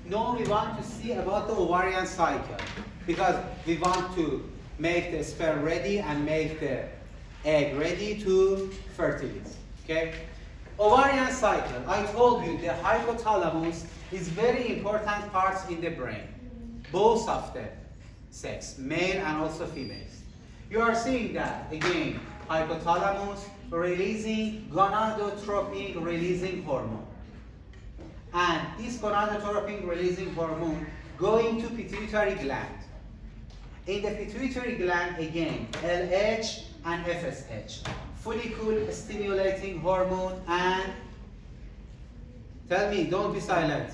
No, we want to see about the ovarian cycle because we want to make the sperm ready and make the egg ready to fertilize. Okay? Ovarian cycle. I told you the hypothalamus is very important parts in the brain, both of the sex, male and also females. You are seeing that again. Hypothalamus releasing gonadotropin releasing hormone. And this gonadotropin releasing hormone going to pituitary gland. In the pituitary gland again, LH and FSH. Follicle stimulating hormone and, tell me, don't be silent.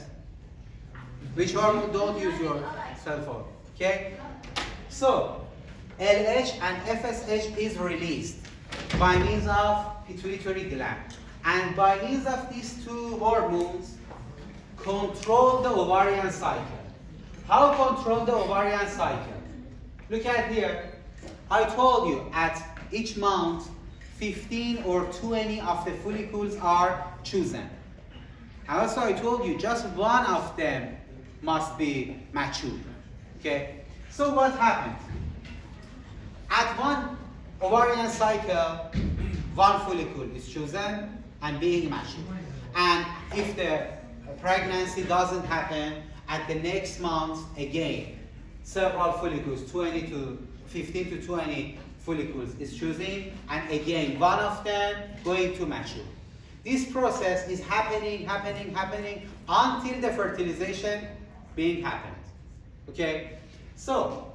Which hormone? Don't use your cell phone. Okay? So, LH and FSH is released by means of pituitary gland. And by means of these two hormones, control the ovarian cycle. How control the ovarian cycle? Look at here. I told you at each month, 15 or 20 of the follicles are chosen. And also I told you just one of them must be mature. Okay? So what happens? At one ovarian cycle, one follicle is chosen and being mature. And if the pregnancy doesn't happen, at the next month again, several follicles, 15 to 20 follicles is choosing, and again, one of them going to mature. This process is happening until the fertilization being happened. Okay? So,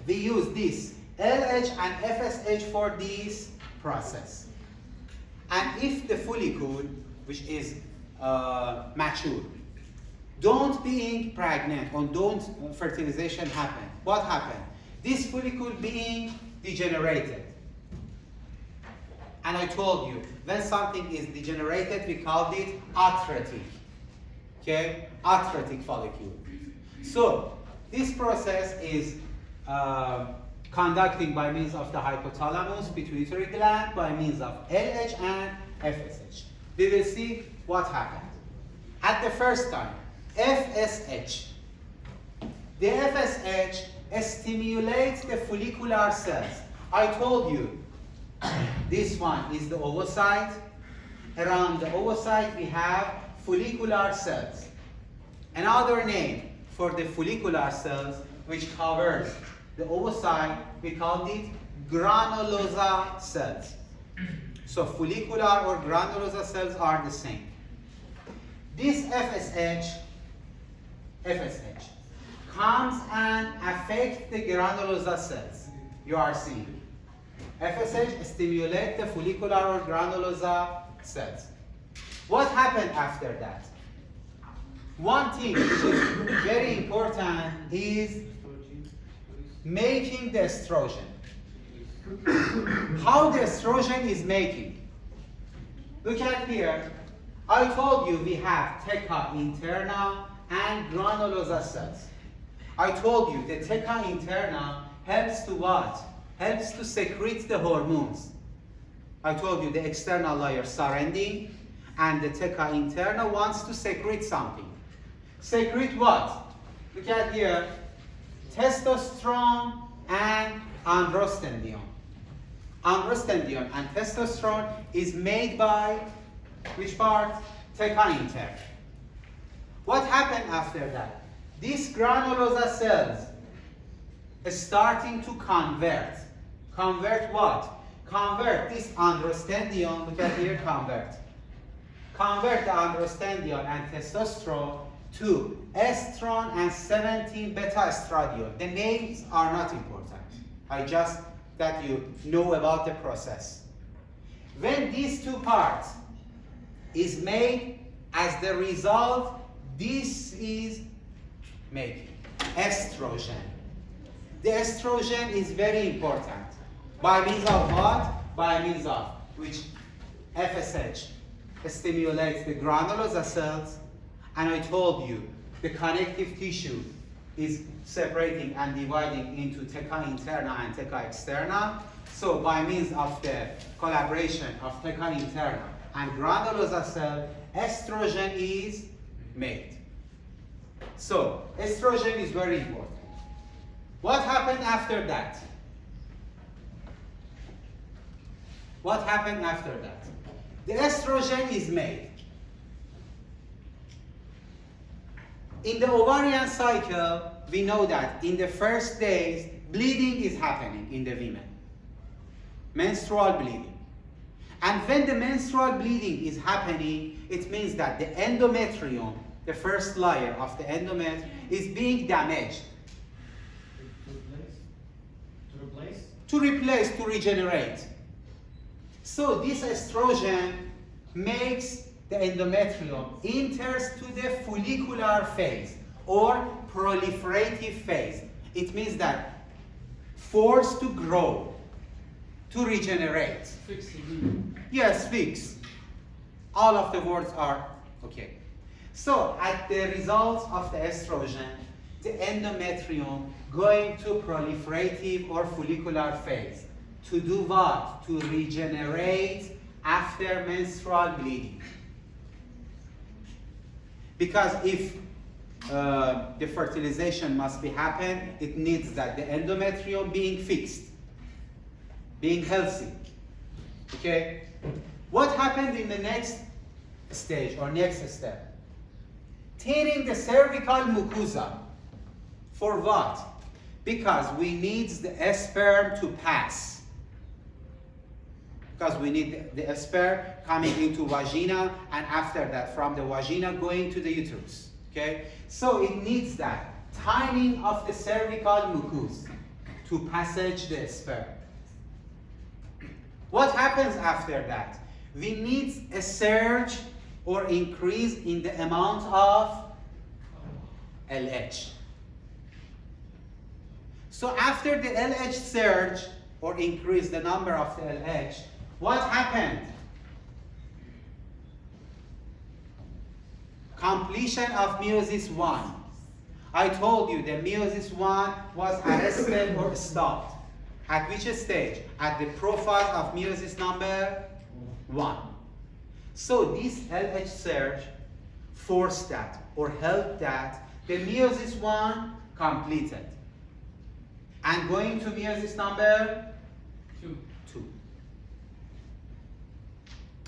we use this LH and FSH for this process. And if the follicle, which is mature, don't being pregnant or don't fertilization happen, what happened? This follicle being degenerated. And I told you, when something is degenerated, we called it atretic. Okay? Atretic follicle. So, this process is conducting by means of the hypothalamus, pituitary gland, by means of LH and FSH. We will see what happened. At the first time, FSH. The FSH stimulates the follicular cells. I told you, this one is the oocyte. Around the oocyte we have follicular cells. Another name for the follicular cells which covers the oocyte, we called it granulosa cells. So follicular or granulosa cells are the same. This FSH comes and affects the granulosa cells. You are seeing. FSH stimulates the follicular or granulosa cells. What happened after that? One thing which is very important is making the estrogen. How the estrogen is making? Look at here. I told you we have theca interna and granulosa cells. I told you the theca interna helps to what? Helps to secrete the hormones. I told you the external layer surrounding and the theca interna wants to secrete something. Secrete what? Look at here. Testosterone and androstenedione. Androstenedione and testosterone is made by which part? Theca interna. What happened after that? These granulosa cells are starting to convert. Convert what? Convert this androstenedione, look at here, convert. Convert the androstenedione and testosterone to estrone and 17 beta estradiol. The names are not important. I just that you know about the process. When these two parts is made, as the result, this is making estrogen. The estrogen is very important. By means of what? By means of which FSH stimulates the granulosa cells, and I told you the connective tissue is separating and dividing into theca interna and theca externa. So by means of the collaboration of theca interna and granulosa cell, estrogen is made. So estrogen is very important. What happened after that? What happened after that? The estrogen is made. In the ovarian cycle, we know that in the first days, bleeding is happening in the women. Menstrual bleeding. And when the menstrual bleeding is happening, it means that the endometrium, the first layer of the endometrium, is being damaged. To replace, to regenerate. So this estrogen makes the endometrium enters to the follicular phase or proliferative phase. It means that forced to grow, to regenerate. Yes, fix. All of the words are okay. So at the result of the estrogen, the endometrium going to proliferative or follicular phase. To do what? To regenerate after menstrual bleeding. Because if the fertilization must be happen, it needs that the endometrium being fixed, being healthy. Okay? What happened in the next stage or next step? Thinning the cervical mucosa. For what? Because we need the sperm to pass. Because we need the sperm coming into vagina, and after that from the vagina going to the uterus. Okay? So it needs that timing of the cervical mucus to passage the sperm. What happens after that? We need a surge or increase in the amount of LH. So after the LH surge or increase the number of the LH, what happened? Completion of meiosis 1. I told you the meiosis 1 was arrested or stopped. At which stage? At the profile of meiosis number 1. So this LH surge forced that or helped that the meiosis 1 completed. And going to meiosis number 2.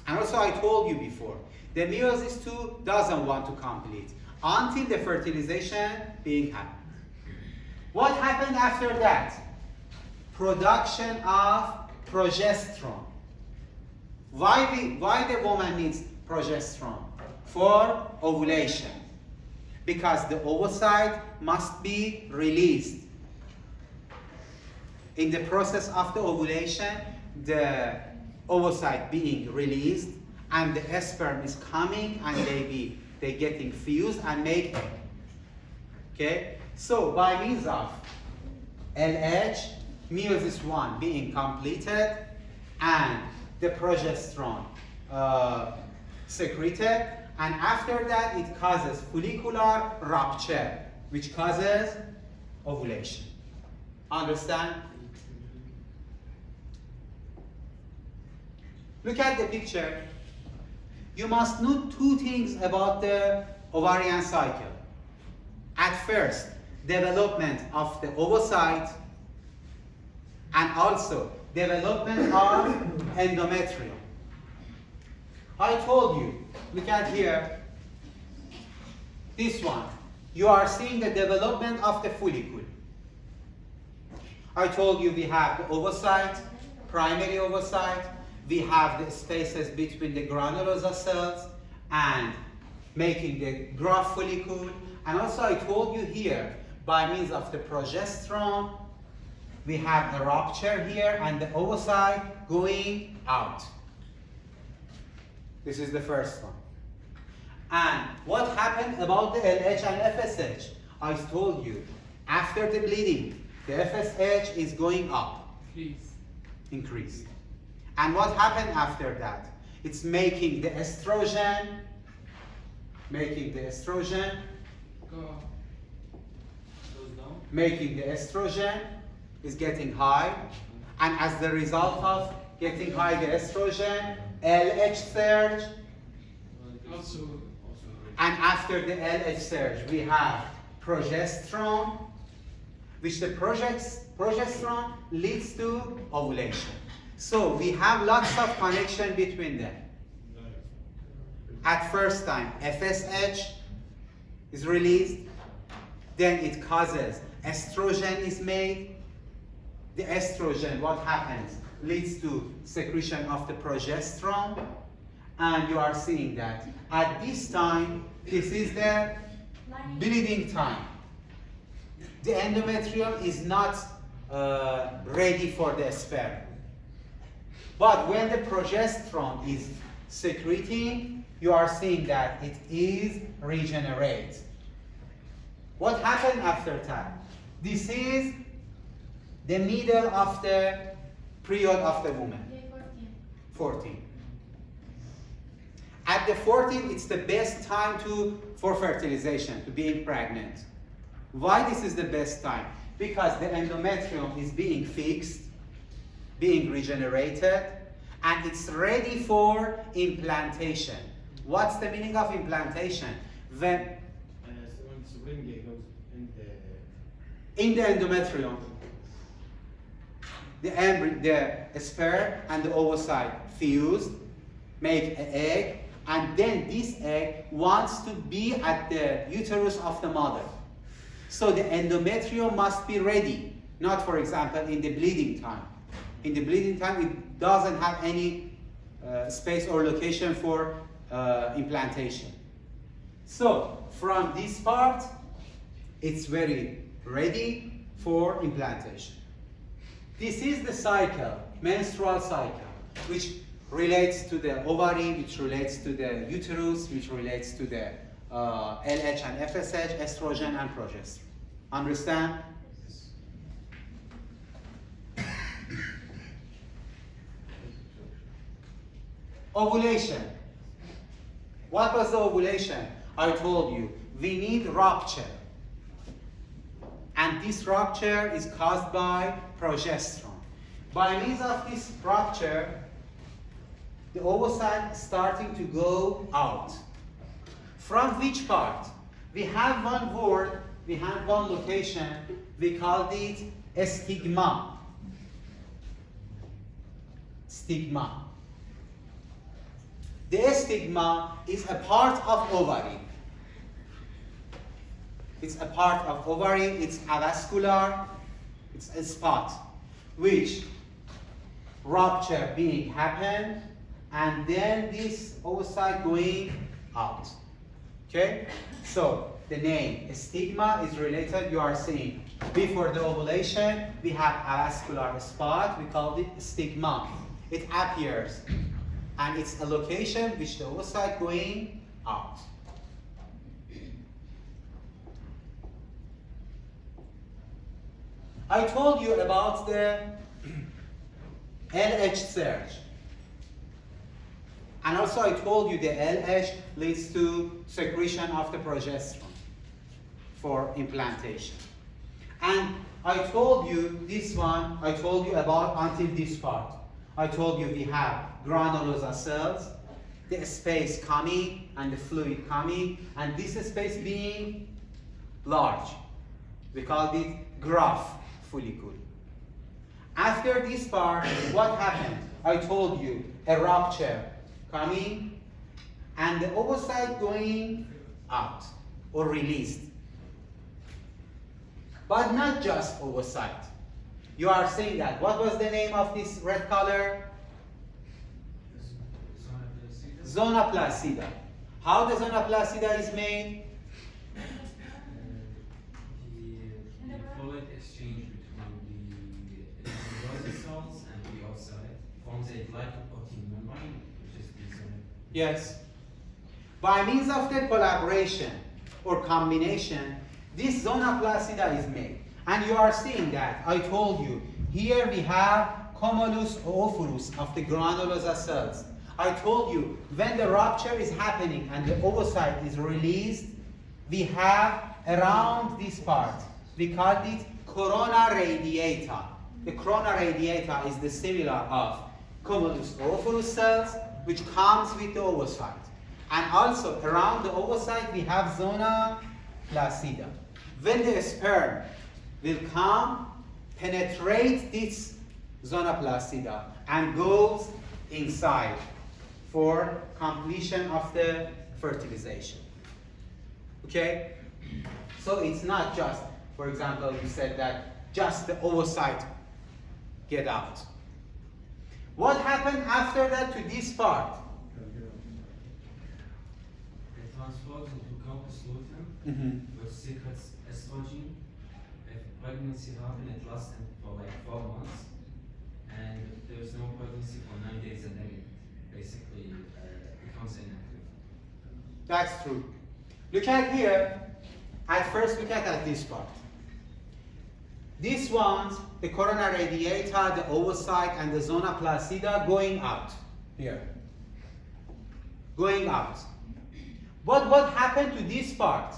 And also I told you before, the meiosis 2 doesn't want to complete until the fertilization being happened. What happened after that? Production of progesterone. Why the woman needs progesterone? For ovulation. Because the oocyte must be released. In the process of the ovulation, the oocyte being released, and the sperm is coming, and they getting fused and make egg. Okay? So by means of LH, meiosis 1 being completed, and the progesterone secreted, and after that it causes follicular rupture, which causes ovulation. Understand? Look at the picture. You must know two things about the ovarian cycle. At first, development of the oocyte, and also development of endometrium. I told you, look at here, this one. You are seeing the development of the follicle. I told you we have the oocyte, primary oocyte, we have the spaces between the granulosa cells and making the growth follicle. And also I told you here, by means of the progesterone, we have a rupture here and the oocyte going out. This is the first one. And what happened about the LH and FSH? I told you, after the bleeding, the FSH is going up. Increase. And what happened after that? It's making the estrogen, making the estrogen is getting high. And as the result of getting high the estrogen, LH surge. And after the LH surge, we have progesterone, which the progesterone leads to ovulation. So we have lots of connection between them. At first time, FSH is released, then it causes estrogen is made. The estrogen, what happens? Leads to secretion of the progesterone, and you are seeing that at this time, this is the bleeding time. The endometrium is not ready for the sperm. But when the progesterone is secreting, you are seeing that it is regenerate. What happened after that? This is the middle of the period of the woman. 14. At the 14, it's the best time for fertilization, to being pregnant. Why this is the best time? Because the endometrium is being fixed, being regenerated, and it's ready for implantation. What's the meaning of implantation? When in the endometrium, the sperm and the oocyte fuse, make an egg, and then this egg wants to be at the uterus of the mother. So the endometrium must be ready, not, for example, in the bleeding time. In the bleeding time, it doesn't have any space or location for implantation. So from this part, it's very ready for implantation. This is the cycle, menstrual cycle, which relates to the ovary, which relates to the uterus, which relates to the LH and FSH, estrogen and progesterone. Understand? Ovulation. What was the ovulation? I told you, we need rupture. And this rupture is caused by progesterone. By means of this rupture, the oocyte is starting to go out. From which part? We have one word, we have one location, we called it stigma. Stigma. The stigma is a part of ovary. It's a part of ovary, it's avascular, it's a spot which rupture being happened, and then this oocyte going out. Okay? So the name stigma is related, you are seeing before the ovulation we have avascular spot, we call it stigma. It appears and it's a location which the oocyte going out. I told you about the LH surge. And also I told you the LH leads to secretion of the progesterone for implantation. And I told you this one, I told you about until this part. I told you we have granulosa cells, the space coming and the fluid coming, and this space being large. We called it graph follicle. After this part, what happened? I told you a rupture coming and the oocyte going out or released. But not just oocyte. You are saying that. What was the name of this red color? Zona placida. How the zona placida is made? The folate exchange between the embryology cells and the oocyte forms a glycoprotein membrane, which is the zona. Yes. By means of the collaboration or combination, this zona placida is made. And you are seeing that. I told you, here we have cumulus oophorus of the granulosa cells. I told you, when the rupture is happening and the oocyte is released, we have around this part, we call it corona radiata. The corona radiata is the similar of cumulus oophorus cells, which comes with the oocyte. And also around the oocyte we have zona placida. when the sperm will come, penetrate this zona plastida and goes inside for completion of the fertilization. Okay? So it's not just, for example, we said that just the oocyte get out. What happened after that to this part? It transfers into corpus luteum, which secretes estrogen. If pregnancy happens, it lasts for like 4 months, and if there's no pregnancy for 9 days, and then it basically becomes inactive. That's true. Look at here. At first, look at this part. This one's the corona radiata, the oocyte, and the zona plastida going out. Here. Going out. But what happened to this part?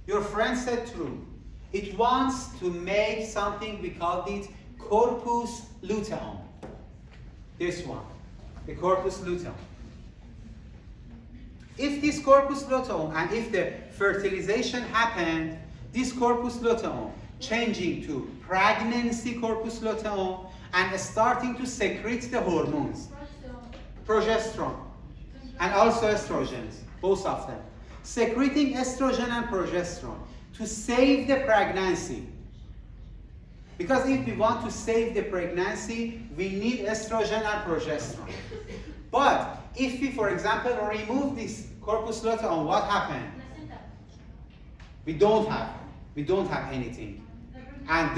Your friend said true. It wants to make something, we called it corpus luteum. This one, the corpus luteum. If this corpus luteum and if the fertilization happened, this corpus luteum changing to pregnancy corpus luteum and starting to secrete the hormones, progesterone, and also estrogens, both of them. Secreting estrogen and progesterone to save the pregnancy. Because if we want to save the pregnancy, we need estrogen and progesterone. But if we, for example, remove this corpus luteum, what happens? We don't have anything. And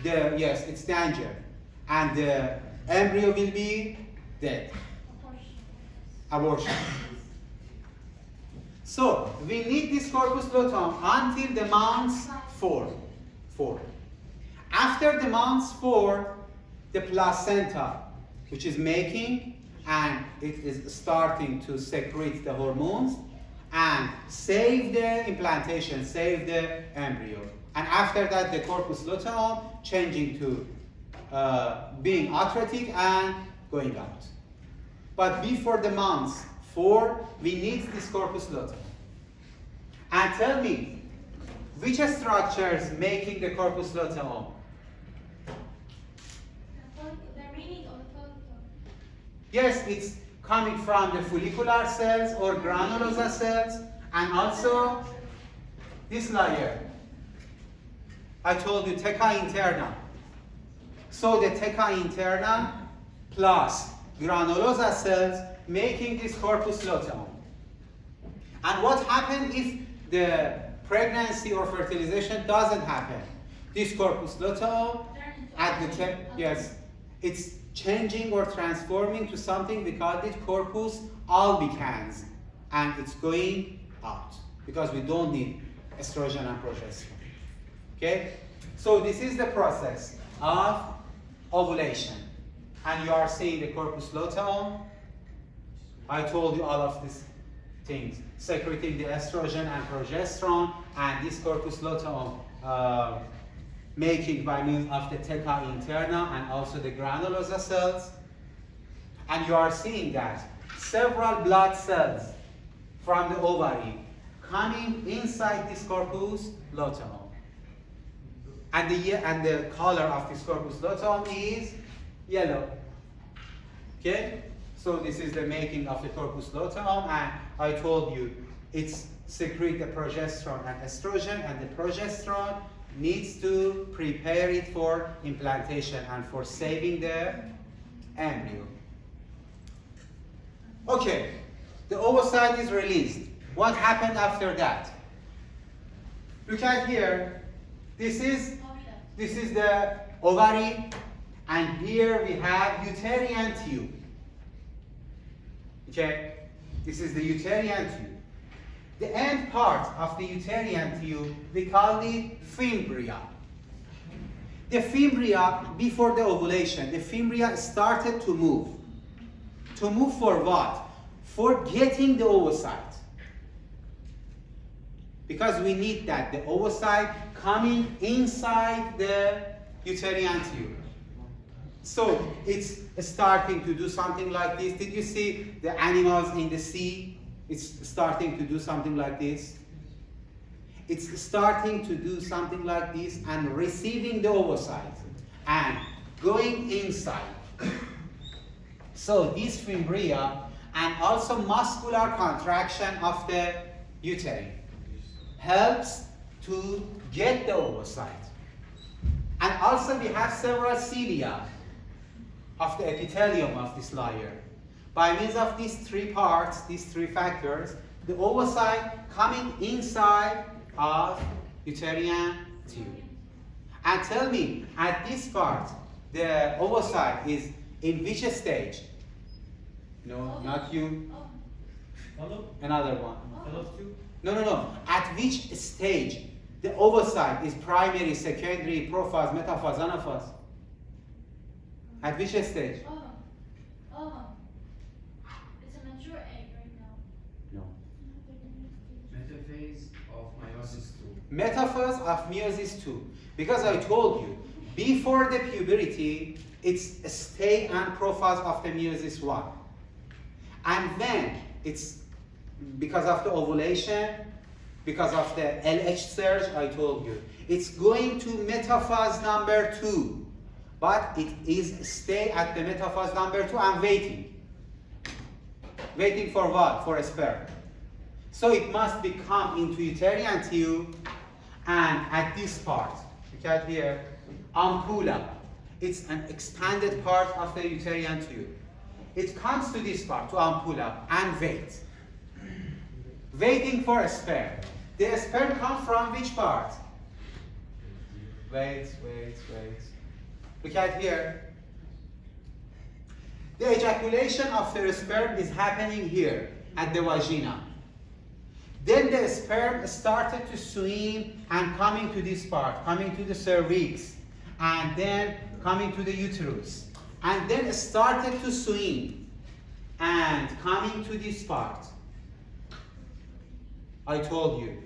yes, it's danger. And the embryo will be dead. Abortion. So we need this corpus luteum until the month 4. After the month 4, the placenta, which is making and it is starting to secrete the hormones and save the implantation, save the embryo. And after that, the corpus luteum changing to being atretic and going out. But before the month 4, we need this corpus luteum. And tell me, which structures making the corpus luteum? Yes, it's coming from the follicular cells or granulosa cells, and also this layer. I told you theca interna. So the theca interna plus granulosa cells making this corpus luteum. And what happens if the pregnancy or fertilization doesn't happen? This corpus luteum at the yes, it's changing or transforming to something, we call it corpus albicans, and it's going out because we don't need estrogen and progesterone. Okay, so this is the process of ovulation, and you are seeing the corpus luteum. I told you all of these things, secreting the estrogen and progesterone, and this corpus luteum making by means of the theca interna and also the granulosa cells. And you are seeing that several blood cells from the ovary coming inside this corpus luteum. And the color of this corpus luteum is yellow. Okay? So this is the making of the corpus luteum, and I told you it's secrete the progesterone and estrogen, and the progesterone needs to prepare it for implantation and for saving the embryo. Okay, the oocyte is released. What happened after that? Look at here. This is the ovary, and here we have uterine tube. Okay, this is the uterine tube. The end part of the uterine tube, we call it fimbria. The fimbria, before the ovulation, the fimbria started to move. To move for what? For getting the oocyte. Because we need that, the oocyte coming inside the uterine tube. So it's starting to do something like this. Did you see the animals in the sea? It's starting to do something like this. it's starting to do something like this and receiving the oocyte and going inside. So this fimbria and also muscular contraction of the uterine helps to get the oocyte. And also we have several cilia of the epithelium of this layer. By means of these three parts, these three factors, the oocyte coming inside of uterine tube. And tell me, at this part, the oocyte is in which stage? No, not you. Another one. No. At which stage the oocyte is primary, secondary, prophase, metaphase, anaphase? At which stage? It's a mature egg right now. No. Metaphase of meiosis 2. Metaphase of meiosis 2. Because I told you, before the puberty, it's a stay and prophase of the meiosis 1. And then it's because of the ovulation, because of the LH surge, I told you, it's going to metaphase number 2. But it is stay at the metaphase number 2 and waiting. Waiting for what? For a sperm. So it must become into uterine tube, and at this part, look at here, ampulla. It's an expanded part of the uterine tube. It comes to this part, to ampulla, and wait. Waiting for a sperm. The sperm comes from which part? Wait. Look at here. The ejaculation of the sperm is happening here at the vagina. Then the sperm started to swim and coming to this part, coming to the cervix, and then coming to the uterus. And then started to swim and coming to this part. I told you.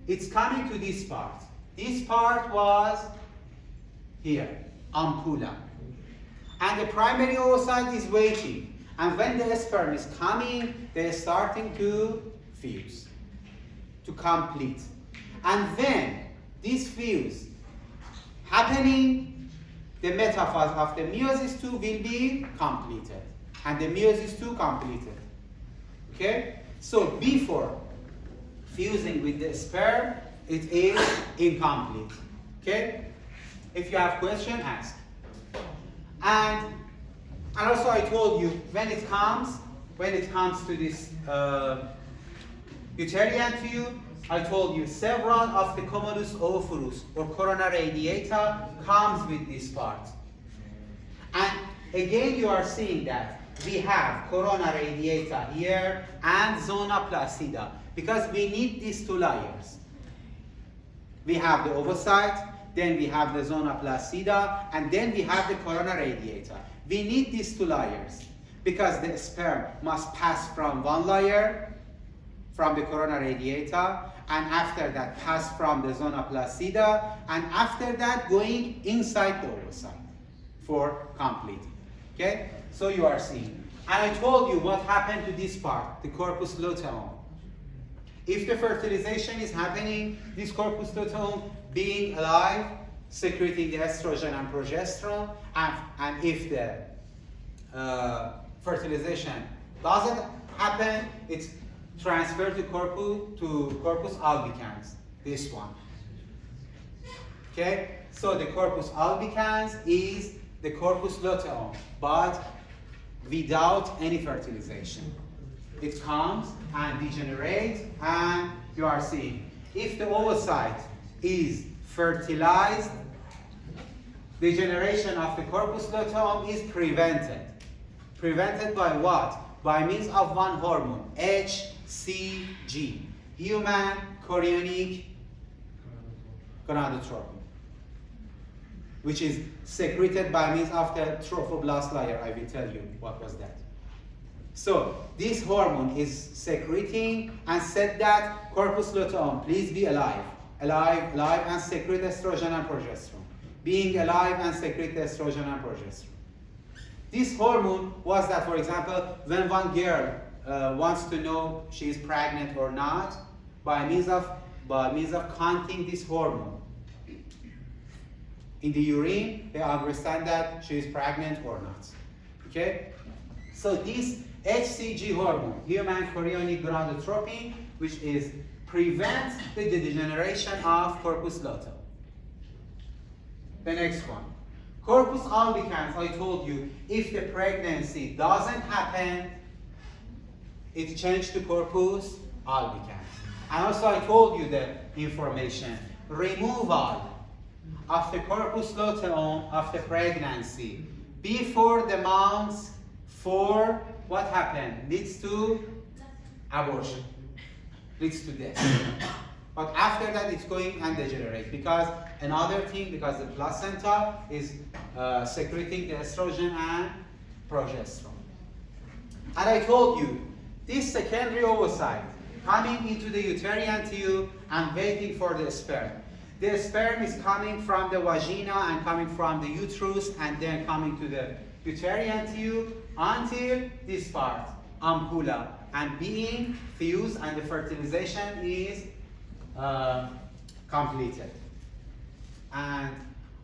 It's coming to this part. This part was here, ampulla. And the primary oocyte is waiting. And when the sperm is coming, they're starting to fuse, to complete. And then this fuse happening, the metaphase of the meiosis 2 will be completed. And the meiosis 2 completed. Okay? So before fusing with the sperm, it is incomplete. Okay? If you have question, ask. And also I told you, when it comes to this uterine tube, I told you several of the commodus ovorus or corona radiata comes with this part. And again you are seeing that we have corona radiata here and zona placida because we need these two layers. We have the oocyte, then we have the zona placida, and then we have the corona radiata. We need these two layers because the sperm must pass from one layer, from the corona radiata, and after that pass from the zona placida, and after that going inside the oocyte for completing. Okay? So you are seeing. And I told you what happened to this part, the corpus luteum. If the fertilization is happening, this corpus luteum being alive, secreting the estrogen and progesterone, and if the fertilization doesn't happen, it's transferred to corpus albicans, this one. Okay, so the corpus albicans is the corpus luteum, but without any fertilization. It comes and degenerates, and you are seeing. If the oocyte is fertilized, degeneration of the corpus luteum is prevented. Prevented by what? By means of one hormone, HCG, human chorionic gonadotropin, which is secreted by means of the trophoblast layer. I will tell you what was that. So this hormone is secreting and said that corpus luteum, please be alive, and secrete estrogen and progesterone. Being alive and secrete estrogen and progesterone. This hormone was that, for example, when one girl wants to know she is pregnant or not, by means of by means of counting this hormone. In the urine, they understand that she is pregnant or not. Okay? So this HCG hormone, human chorionic gonadotropin, which is prevents the degeneration of corpus luteum. The next one. Corpus albicans, I told you, if the pregnancy doesn't happen, it changed to corpus albicans. And also I told you the information. Removal of the corpus luteum of the pregnancy before the months 4, what happened? Leads to abortion. Leads to death. But after that, it's going and degenerate because another thing, because the placenta is secreting the estrogen and progesterone. And I told you, this secondary oocyte coming into the uterine tube and waiting for the sperm. The sperm is coming from the vagina and coming from the uterus and then coming to the uterine tube until this part, ampulla, and being fused and the fertilization is completed. And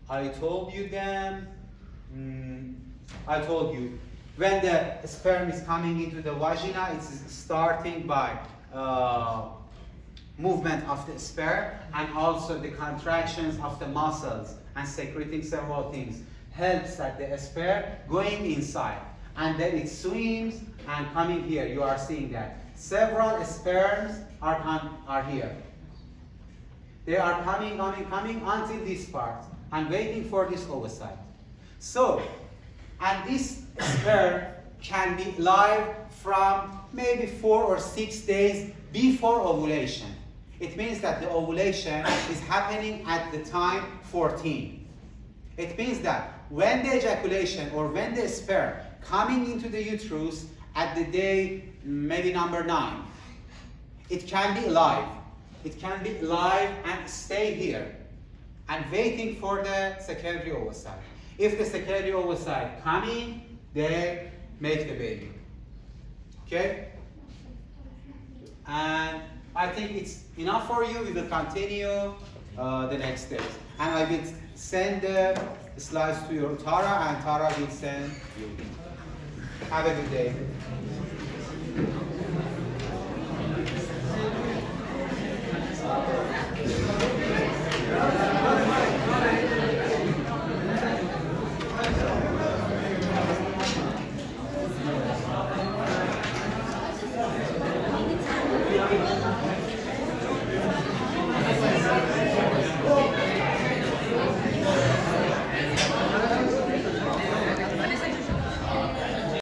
I told you then, when the sperm is coming into the vagina, it's starting by movement of the sperm and also the contractions of the muscles and secreting several things helps that the sperm going inside and then it swims and coming here. You are seeing that several sperms are here. They are coming until this part and waiting for this oocyte. So, and this sperm can be live from maybe 4 or 6 days before ovulation. It means that the ovulation is happening at the time 14. It means that when the ejaculation or when the sperm coming into the uterus at the day maybe number 9, it can be alive. It can be alive and stay here and waiting for the secondary oocyte. If the secondary oocyte coming, they make the baby. Okay? And I think it's enough for you. We will continue the next days. And I will send the slides to your Tara, and Tara will send you. Have a good day.